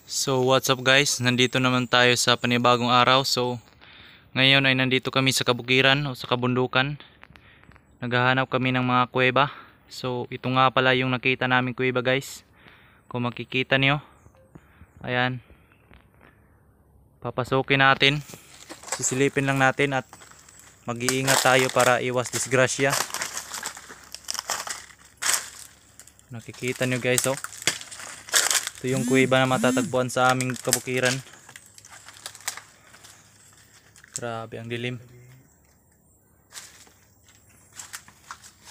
So what's up guys, nandito naman tayo sa panibagong araw. So ngayon ay nandito kami sa kabukiran o sa kabundukan. Naghahanap kami ng mga kuweba. So ito nga pala yung nakita namin kuweba guys. Kung makikita niyo, ayan, papasukin natin, sisilipin lang natin at mag-iingat tayo para iwas disgrasya. Nakikita niyo guys, oh, ito yung kuweba na matatagpuan sa aming kabukiran. Grabe ang dilim.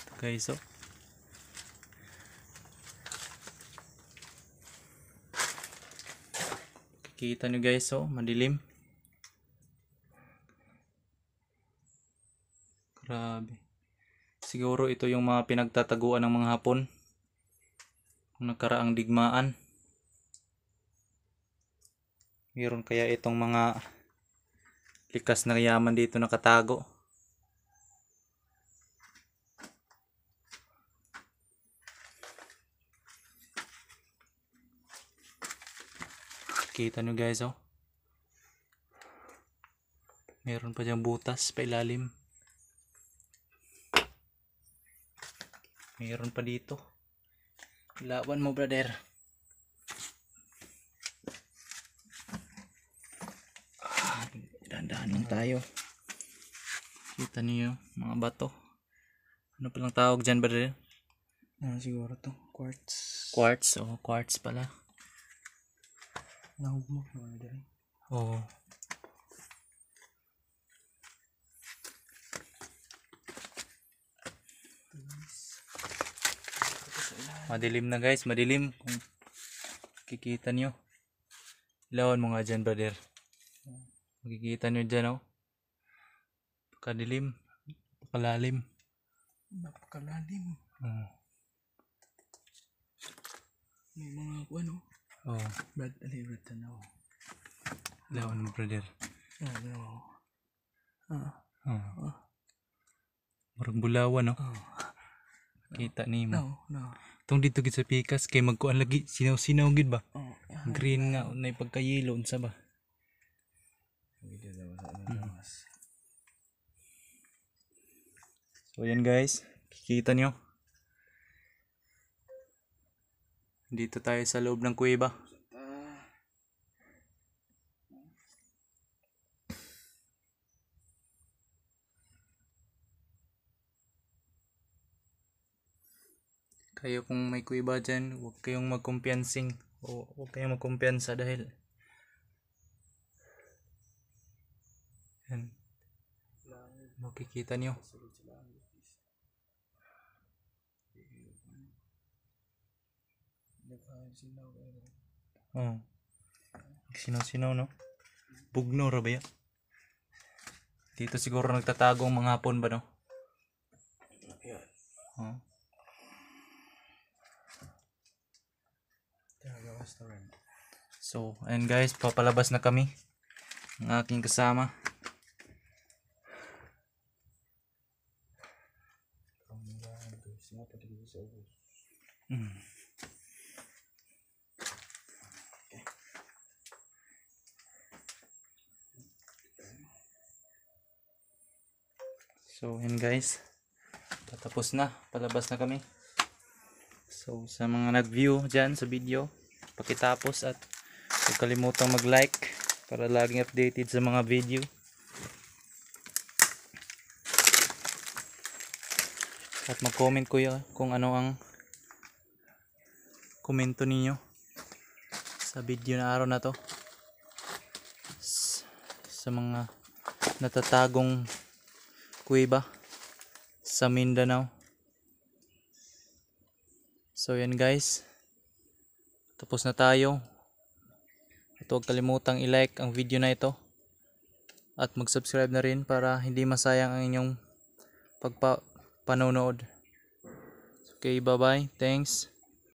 Ito guys, oh. Kita nyo guys, oh, madilim. Grabe. Siguro ito yung mga pinagtataguan ng mga Hapon kung nagkaraang digmaan. Meron kaya itong mga likas na yaman dito nakatago. Kita nyo guys, oh. Meron pa diyang butas pa ilalim. Meron pa dito. Ilawan mo brother. Dahan-dahan lang tayo. Kita niyo mga bato. Ano palang tawag dyan brother? Siguro to quartz. Quartz. Oh, quartz pala. Nahugmok na dali. Oh. Madilim na guys, madilim. Kung kikita nyo, ilawan mo nga dyan brother. Makikita nyo dyan, oh. Napakadilim, napakalalim. Napakalalim. Oh. May mga ano? Oh. Brad alirat tanaw. Ilawan mo brother. No. Oh. Marang bulawan, oh. Kita ni mo. No. Itong dito gid sa pikas kay magkuan lagi sinaw-sinaw gid ba? Oh. Green nga na pagkayelo unsa ba? So yan guys, kikita nyo. Dito tayo sa loob ng kuweba. Kayo kung may kuweba dyan, huwag kayong magkumpiyansing o huwag kayong magkumpiyansa dahil yan, makikita nyo. Oh. Sinaw-sinaw, no? Bugno ra ba yan? Dito siguro nagtatago ang mga Hapon ba, no? Oh. So, and guys, papalabas na kami ng aking kasama. So, and guys, patapos na, palabas na kami. So, sa mga nag-view dyan sa video, pakitapos at huwag kalimutang mag-like para laging updated sa mga video. At mag-comment kuya kung ano ang komento ninyo sa video na araw na to sa mga natatagong kuweba sa Mindanao. So yan guys, tapos na tayo. At huwag kalimutang i-like ang video na ito at mag-subscribe na rin para hindi masayang ang inyong panonood. Okay, bye bye, thanks.